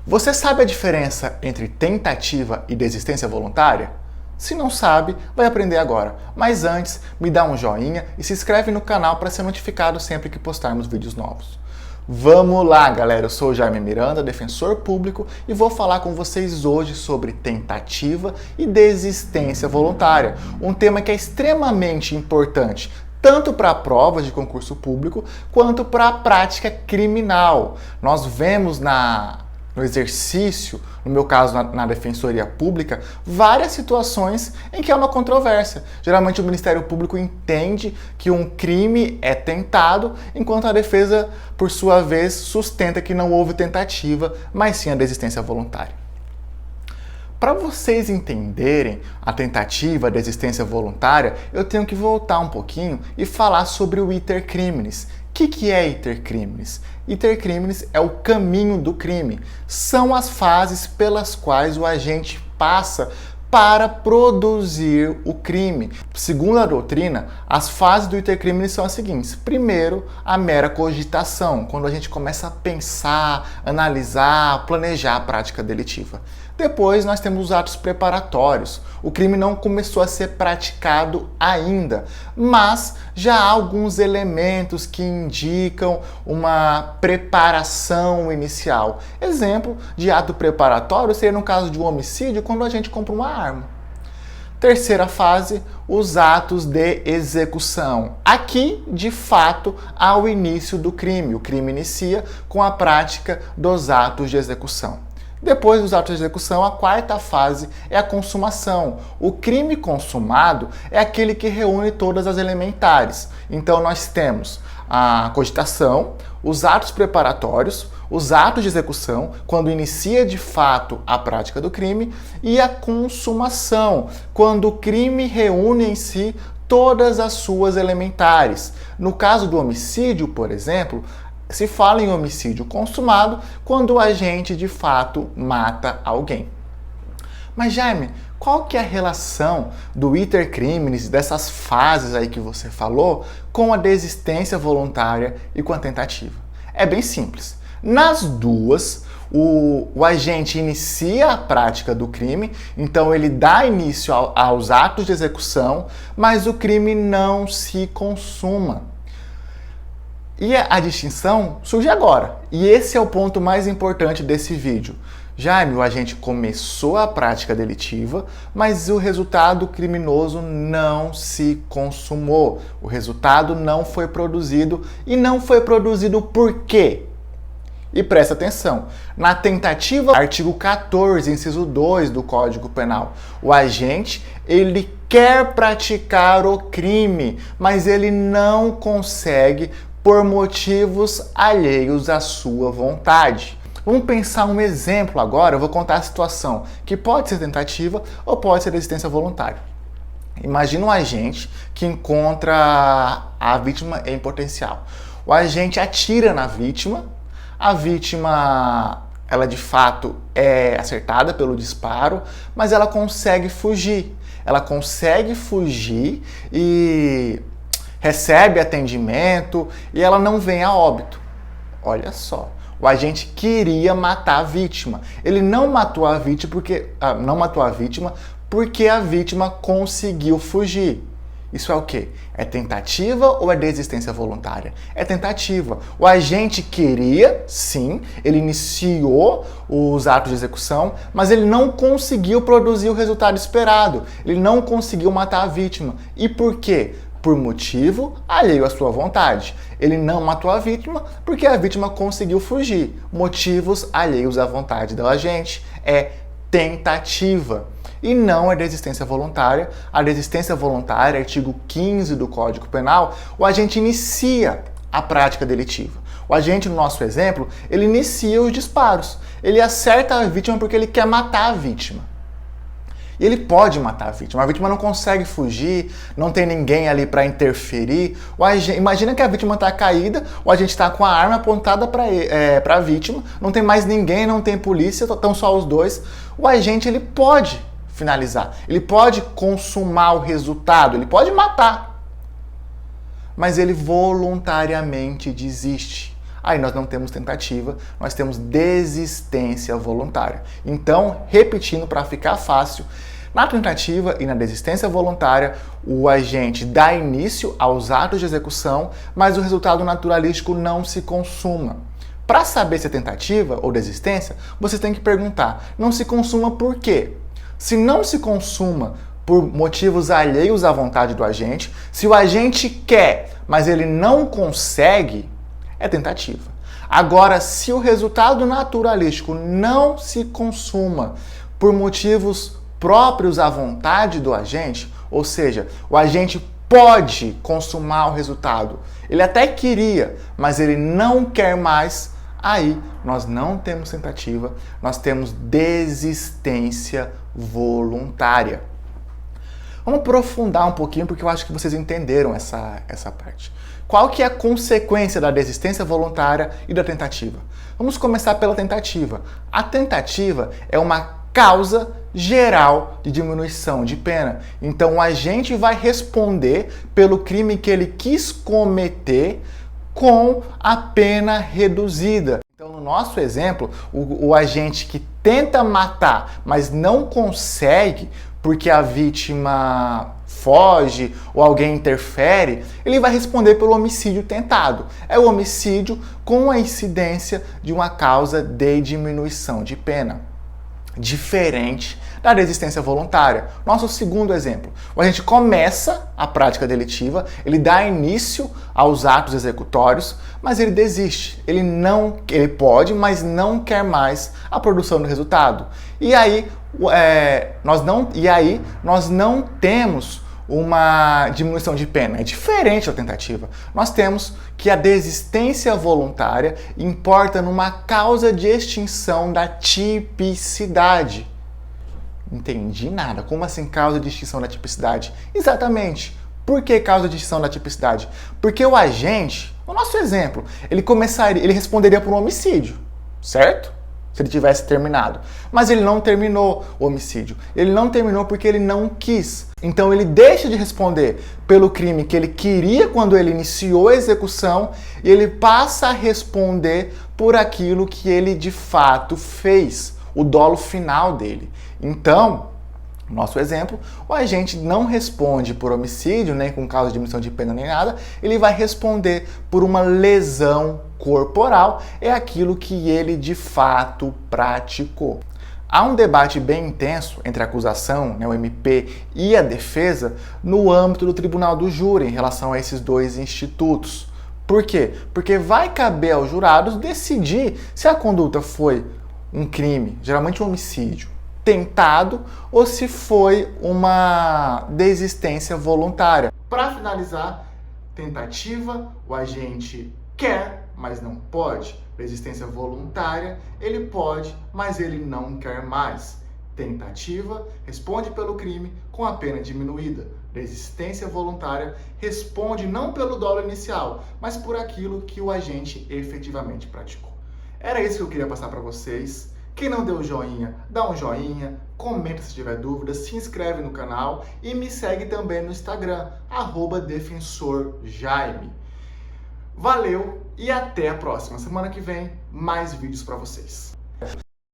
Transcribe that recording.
Você sabe a diferença entre tentativa e desistência voluntária? Se não sabe, vai aprender agora. Mas antes, me dá um joinha e se inscreve no canal para ser notificado sempre que postarmos vídeos novos. Vamos lá, galera! Eu sou o Jaime Miranda, defensor público, e vou falar com vocês hoje sobre tentativa e desistência voluntária, um tema que é extremamente importante, tanto para provas de concurso público, quanto para a prática criminal. Nós vemos no exercício, no meu caso na Defensoria Pública, várias situações em que há uma controvérsia. Geralmente o Ministério Público entende que um crime é tentado, enquanto a defesa, por sua vez, sustenta que não houve tentativa, mas sim a desistência voluntária. Para vocês entenderem a tentativa, a desistência voluntária, eu tenho que voltar um pouquinho e falar sobre o iter criminis. O que é iter criminis? Iter criminis é o caminho do crime. São as fases pelas quais o agente passa para produzir o crime. Segundo a doutrina, as fases do iter criminis são as seguintes. Primeiro, a mera cogitação, quando a gente começa a pensar, analisar, planejar a prática delitiva. Depois nós temos os atos preparatórios. O crime não começou a ser praticado ainda, mas já há alguns elementos que indicam uma preparação inicial. Exemplo de ato preparatório seria no caso de um homicídio, quando a gente compra uma arma. Terceira fase, os atos de execução. Aqui, de fato, há o início do crime. O crime inicia com a prática dos atos de execução. Depois dos atos de execução, a quarta fase é a consumação. O crime consumado é aquele que reúne todas as elementares. Então nós temos a cogitação, os atos preparatórios, os atos de execução, quando inicia de fato a prática do crime, e a consumação, quando o crime reúne em si todas as suas elementares. No caso do homicídio, por exemplo, se fala em homicídio consumado quando o agente de fato mata alguém. Mas Jaime, qual que é a relação do iter criminis, dessas fases aí que você falou, com a desistência voluntária e com a tentativa? É bem simples. Nas duas, o agente inicia a prática do crime, então ele dá início aos atos de execução, mas o crime não se consuma. E a distinção surge agora. E esse é o ponto mais importante desse vídeo. Jaime, o agente começou a prática delitiva, mas o resultado criminoso não se consumou. O resultado não foi produzido. E não foi produzido por quê? E presta atenção, na tentativa, artigo 14, inciso 2 do Código Penal, o agente, ele quer praticar o crime, mas ele não consegue por motivos alheios à sua vontade. Vamos pensar um exemplo agora, eu vou contar a situação, que pode ser tentativa ou pode ser desistência voluntária. Imagina um agente que encontra a vítima em potencial. O agente atira na vítima, a vítima, ela de fato é acertada pelo disparo, mas ela consegue fugir. Ela consegue fugir e recebe atendimento e ela não vem a óbito. Olha só, o agente queria matar a vítima. Ele não matou a vítima porque a vítima conseguiu fugir. Isso é o quê? É tentativa ou é desistência voluntária? É tentativa. O agente queria, sim, ele iniciou os atos de execução, mas ele não conseguiu produzir o resultado esperado. Ele não conseguiu matar a vítima. E por quê? Por motivo alheio à sua vontade. Ele não matou a vítima porque a vítima conseguiu fugir. Motivos alheios à vontade do agente é tentativa. E não é desistência voluntária. A desistência voluntária, artigo 15 do Código Penal, o agente inicia a prática delitiva. O agente, no nosso exemplo, ele inicia os disparos. Ele acerta a vítima porque ele quer matar a vítima. E ele pode matar a vítima não consegue fugir, não tem ninguém ali para interferir. Imagina que a vítima está caída, o agente está com a arma apontada para a vítima, não tem mais ninguém, não tem polícia, estão só os dois. O agente ele pode finalizar, ele pode consumar o resultado, ele pode matar, mas ele voluntariamente desiste. aí nós não temos tentativa, nós temos desistência voluntária. Então, repetindo para ficar fácil, na tentativa e na desistência voluntária, o agente dá início aos atos de execução, mas o resultado naturalístico não se consuma. Para saber se é tentativa ou desistência, você tem que perguntar, não se consuma por quê? Se não se consuma por motivos alheios à vontade do agente, se o agente quer, mas ele não consegue, é tentativa. Agora, se o resultado naturalístico não se consuma por motivos próprios à vontade do agente, ou seja, o agente pode consumar o resultado, ele até queria, mas ele não quer mais, aí nós não temos tentativa, nós temos desistência voluntária. Vamos aprofundar um pouquinho porque eu acho que vocês entenderam essa parte. Qual que é a consequência da desistência voluntária e da tentativa? Vamos começar pela tentativa. A tentativa é uma causa geral de diminuição de pena. Então o agente vai responder pelo crime que ele quis cometer com a pena reduzida. Então, no nosso exemplo, o agente que tenta matar, mas não consegue porque a vítima foge ou alguém interfere, ele vai responder pelo homicídio tentado. É o homicídio com a incidência de uma causa de diminuição de pena. Diferente da desistência voluntária. Nosso segundo exemplo. O agente começa a prática delitiva, ele dá início aos atos executórios, mas ele desiste. Ele pode, mas não quer mais a produção do resultado. E aí nós não temos uma diminuição de pena. É diferente da tentativa. Nós temos que a desistência voluntária importa numa causa de extinção da tipicidade. Entendi nada. Como assim causa de extinção da tipicidade? Exatamente. Por que causa de extinção da tipicidade? Porque o agente, no nosso exemplo, ele responderia por um homicídio, certo? Se ele tivesse terminado. Mas ele não terminou o homicídio. Ele não terminou porque ele não quis. Então ele deixa de responder pelo crime que ele queria quando ele iniciou a execução e ele passa a responder por aquilo que ele de fato fez, o dolo final dele. Então, no nosso exemplo, o agente não responde por homicídio, nem com causa de diminuição de pena nem nada, ele vai responder por uma lesão corporal, é aquilo que ele de fato praticou. Há um debate bem intenso entre a acusação, o MP, e a defesa no âmbito do tribunal do júri em relação a esses dois institutos. Por quê? Porque vai caber aos jurados decidir se a conduta foi um crime, geralmente um homicídio, tentado ou se foi uma desistência voluntária. Para finalizar, tentativa, o agente quer, mas não pode. Resistência voluntária, ele pode, mas ele não quer mais. Tentativa, responde pelo crime com a pena diminuída. Resistência voluntária, responde não pelo dolo inicial, mas por aquilo que o agente efetivamente praticou. Era isso que eu queria passar para vocês. Quem não deu joinha, dá um joinha, comenta se tiver dúvidas, se inscreve no canal e me segue também no Instagram, @defensorjaime. Valeu e até a próxima. Semana que vem, mais vídeos para vocês.